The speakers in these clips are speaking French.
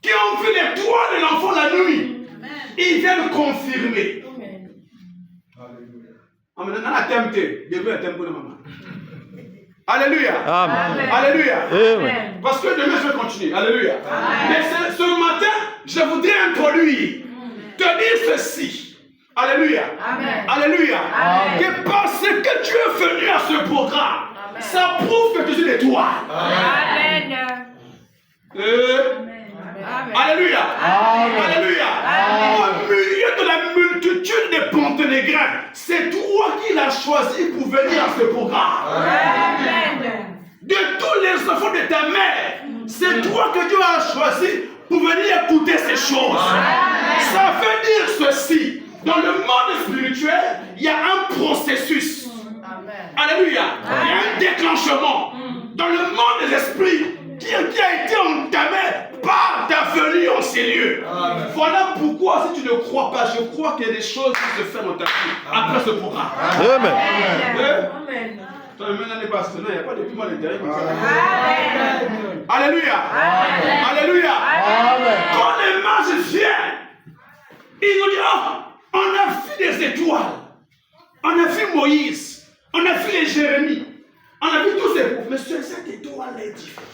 Qui ont vu l'étoile de l'enfant la nuit. Ils viennent confirmer. Alléluia. Amen. Alléluia. Amen. Parce que demain je vais continuer. Alléluia. Mais ce matin, je voudrais introduire, te dire ceci. Alléluia. Amen. Alléluia. Amen. Que parce que tu es venu à ce programme, ça prouve que tu es l'étoile. Amen. Alléluia. Alléluia. Au milieu de la multitude des Monténégrins, c'est toi qui l'as choisi pour venir à ce programme. Amen. De tous les enfants de ta mère, c'est toi que Dieu a choisi pour venir écouter ces choses. Ça veut dire ceci. Dans le monde spirituel, il y a un processus. Alléluia. Il y a un déclenchement. Dans le monde des esprits, qui a été entamé par ta venue en ces lieux. Amen. Voilà pourquoi, si tu ne crois pas, je crois qu'il y a des choses qui se font dans ta vie après ce programme. Amen. Amen. Il n'y a pas de piment à l'intérieur comme ça. Alléluia. Amen. Alléluia. Amen. Quand les mages viennent, ils nous disent, oh, on a vu des étoiles. On a vu Moïse. On a vu les Jérémies. On a vu tous ces pauvres. Mais cette étoile est différente.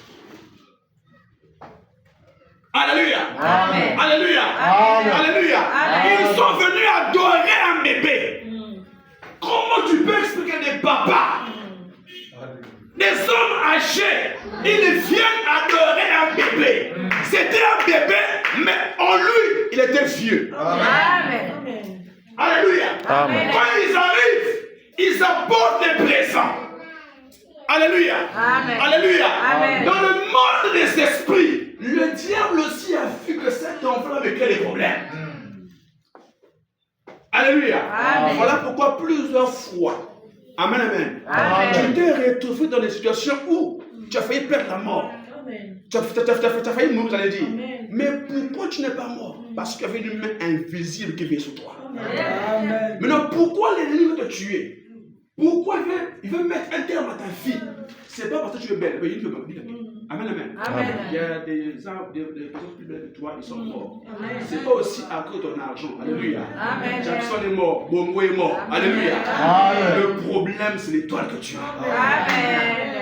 Alléluia. Amen. Alléluia. Amen. Alléluia. Amen. Ils sont venus adorer un bébé. Comment tu peux expliquer des papas, des hommes âgés, ils viennent adorer un bébé. C'était un bébé, mais en lui, il était vieux. Amen. Alléluia. Amen. Quand ils arrivent, ils apportent des présents. Alléluia. Amen. Alléluia. Amen. Dans le monde des esprits, le diable aussi a vu que cet enfant avait des problèmes. Alléluia. Amen. Voilà pourquoi plusieurs fois, amen, amen, tu t'es retrouvé dans des situations où tu as failli perdre la mort. Tu as failli mourir, j'allais dire. Mais pourquoi tu n'es pas mort? Parce qu'il y avait une main invisible qui veillait sur toi. Amen. Maintenant, pourquoi l'ennemi veut te tuer? Pourquoi il veut mettre un terme à ta vie? C'est pas parce que tu es belle. Amen, amen. Amen. Il y a des personnes plus belles que toi, ils sont morts. C'est pas aussi à cause de ton argent. Alléluia. Jackson est mort, Bongo est mort. Alléluia. Amen. Le problème, c'est l'étoile que tu as. Amen.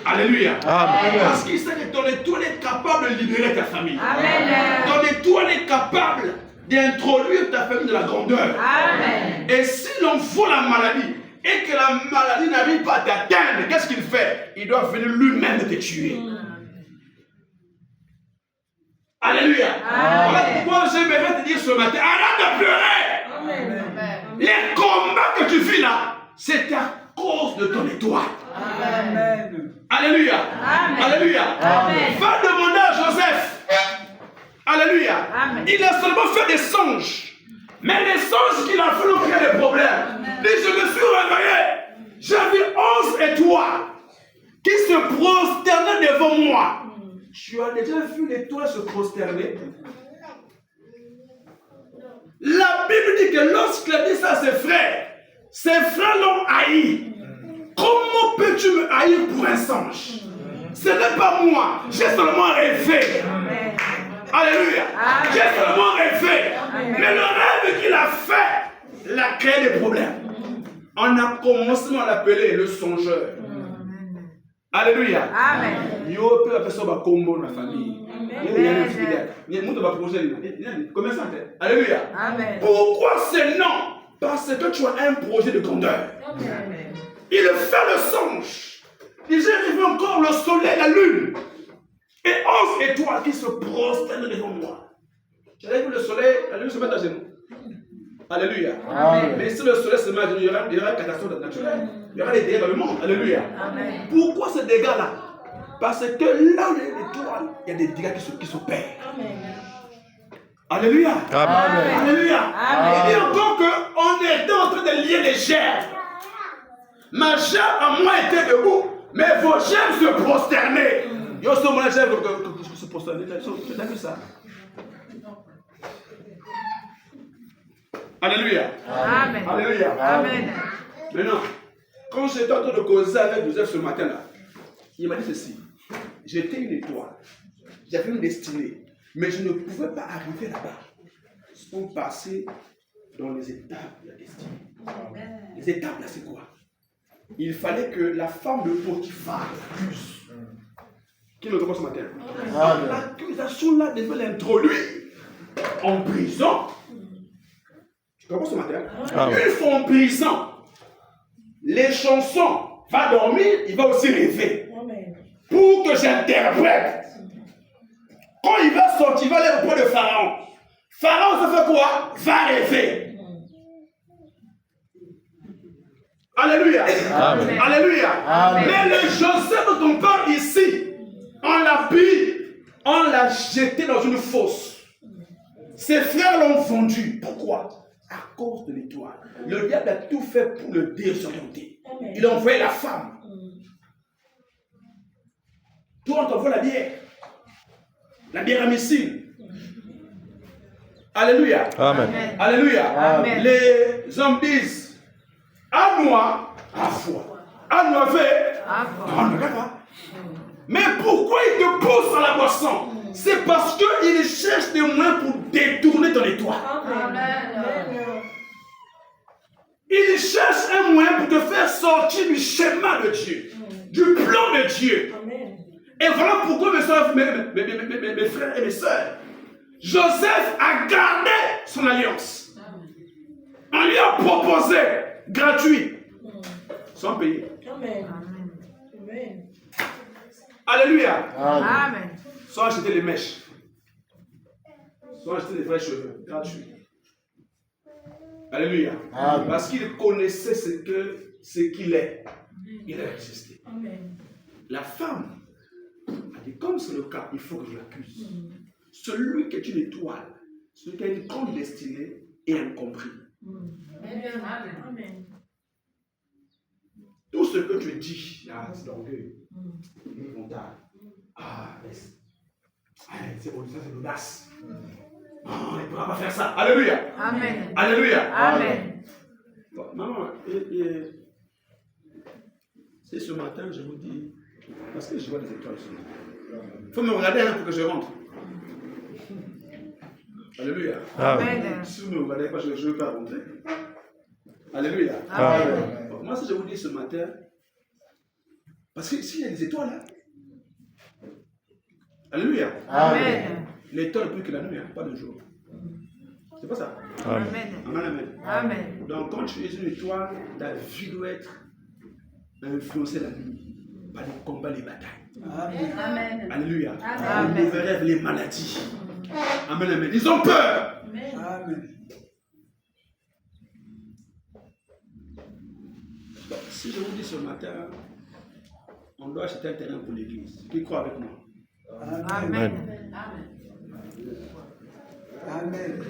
Alléluia. Amen. Parce qu'il sait que ton étoile est capable de libérer ta famille. Amen. Ton étoile est capable d'introduire ta famille de la grandeur. Amen. Et si l'on voit la maladie, et que la maladie n'arrive pas à t'atteindre, qu'est-ce qu'il fait? Il doit venir lui-même te tuer. Alléluia. Voilà pourquoi j'aimerais te dire ce matin, arrête de pleurer. Amen. Les combats que tu vis là, c'est à cause de ton étoile. Amen. Alléluia. Amen. Alléluia. Amen. Va demander à Joseph. Alléluia. Amen. Il a seulement fait des songes. Mais les songes qu'il a fait ont créé des problèmes. Et je me suis réveillé. J'ai vu 11 étoiles qui se prosternaient devant moi. Tu as déjà vu l'étoile se prosterner? La Bible dit que lorsqu'il a dit ça à ses frères l'ont haï. Comment peux-tu me haïr pour un songe? Ce n'est pas moi. J'ai seulement rêvé. Alléluia. J'ai seulement rêvé. Mais le rêve qu'il a fait, il a créé des problèmes. On a commencé à l'appeler le songeur. Alléluia. Amen. Yo peut appeler ça combo dans la famille. Alléluia. Amen. Pourquoi ce nom? Parce que tu as un projet de grandeur. Amen. Il fait le songe. Il j'ai rêvé encore le soleil, la lune. Et 11 étoiles qui se prosternent devant moi. J'avais vu le soleil, la lune se met à genoux. Alléluia. Amen. Mais si le soleil se met à genoux, il y aura une catastrophe naturelle. Il y aura des dégâts dans le monde. Alléluia. Amen. Pourquoi ces dégâts-là? Parce que là où il y a des étoiles, il y a des dégâts qui s'opèrent. Amen. Alléluia. Amen. Alléluia. Amen. Il dit encore qu'on était en train de lier les germes. Ma germe à moi était debout, mais vos germes se prosternaient. Il y a aussi mon germe qui se prosternait. Tu as vu ça? Alléluia. Amen. Alléluia. Amen. Maintenant, quand j'étais en train de causer avec Joseph ce matin-là, il m'a dit ceci. J'étais une étoile. J'avais une destinée. Mais je ne pouvais pas arriver là-bas sans passer dans les étapes de la destinée. Les étapes, là, c'est quoi? Il fallait que la femme de Potiphar l'accuse. Qui le comprend ce matin? L'accusation, là, devait l'introduire en prison. Tu comprends ce matin? Une fois en prison, les chansons, va dormir, il va aussi rêver. Pour que j'interprète. Quand il va sortir, il va aller auprès de Pharaon. Pharaon se fait quoi? Va rêver. Alléluia. Amen. Alléluia. Amen. Mais le Joseph dont on parle ici, on l'a pris, on l'a jeté dans une fosse. Ses frères l'ont vendu. Pourquoi? À cause de l'étoile. Le diable a tout fait pour le désorienter. Il a envoyé la femme. Toi, on t'envoie la bière. La bière à missile. Alléluia. Amen. Alléluia. Amen. Les hommes disent, à moi, à foi. À moi, fait. On ne regarde pas. Mais pourquoi il te pousse à la boisson? C'est parce qu'il cherche des moyens pour détourner ton étoile. Amen. Il cherche un moyen pour te faire sortir du schéma de Dieu, du plan de Dieu. Amen. Et voilà pourquoi mes frères et mes sœurs, Joseph a gardé son alliance. On lui a proposé gratuit, sans payer. Amen. Amen. Alléluia. Amen. Soit acheter les mèches, soit acheter les vrais cheveux, gratuit. Alléluia. Amen. Parce qu'il connaissait ce qu'il est. Il a résisté. Amen. La femme a dit, comme c'est le cas, il faut que je l'accuse. Celui qui est une étoile, celui qui a une grande destinée est incompris. Amen. Tout ce que tu dis, là, c'est l'orgueil. C'est bon, ça c'est l'audace. Oh, il ne pourra pas faire ça. Alléluia. Amen. Alléluia. Amen. Bon, maman, c'est ce matin, je vous dis, parce que je vois des étoiles ce matin. Il faut me regarder pour que je rentre. Alléluia. Amen. Si vous ne me regardez pas, je ne veux pas rentrer. Alléluia. Amen. Bon, moi, si je vous dis ce matin, parce que s'il y a des étoiles là, alléluia. Amen. L'étoile plus que la nuit, hein, pas le jour. C'est pas ça. Amen. Amen. Amen. Amen. Donc quand tu es une étoile, ta vie doit être influencée la nuit par les combats, les batailles. Amen. Amen. Alléluia. Amen. Les mauvais rêves, les maladies. Amen. Amen. Ils ont peur. Amen. Amen. Donc, si je vous dis ce matin, on doit acheter un terrain pour l'église. Qui croit avec moi? Amen. Amen. Amen.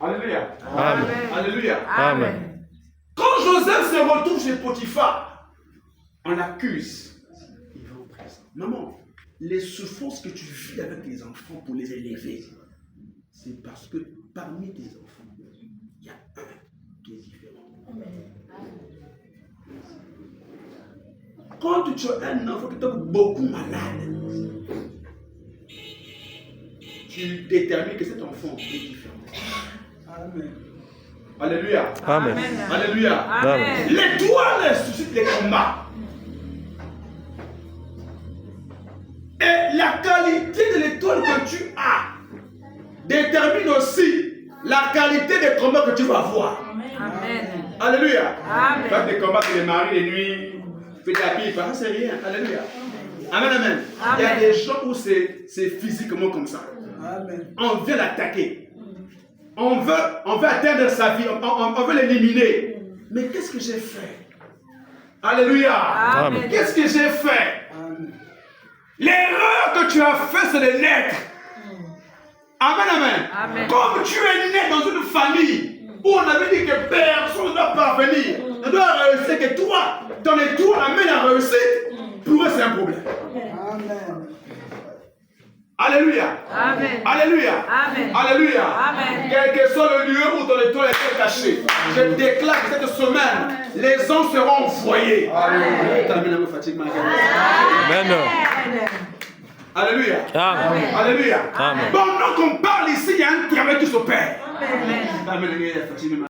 Alléluia. Amen. Alléluia. Amen. Quand Joseph se retrouve chez Potiphar, on l'accuse. Il va en prison. Maman, les souffrances que tu vis avec tes enfants pour les élever, c'est parce que parmi tes enfants, il y a un qui est différent. Amen. Quand tu as un enfant qui est beaucoup malade, tu détermines que cet enfant est différent. Amen. Alléluia. Amen. Alléluia. Amen. L'étoile suscite les combats. Et la qualité de l'étoile que tu as détermine aussi la qualité des combats que tu vas avoir. Amen. Alléluia. Amen. Pas des combats que les maris les nuits. Fais ta pipe, ça c'est rien. Alléluia. Amen, amen. Amen. Il y a des gens où c'est physiquement comme ça. Amen. On veut l'attaquer. On veut atteindre sa vie. On veut l'éliminer. Mais qu'est-ce que j'ai fait? Alléluia. Amen. Qu'est-ce que j'ai fait? L'erreur que tu as fait, c'est de naître. Amen, amen. Amen. Comme tu es né dans une famille où on avait dit que personne ne doit parvenir, ne doit réussir, que toi, ton étoile amène à réussir, pour eux c'est un problème. Amen. Alléluia. Amen. Alléluia. Amen. Alléluia. Amen. Quel que soit le lieu où ton étoile est cachée, je déclare que cette semaine, Les anges seront envoyés. Amen. Alléluia. Amen. Alléluia. Amen. Pendant qu'on parle ici, il y a un travail qui s'opère. Amen. Amen.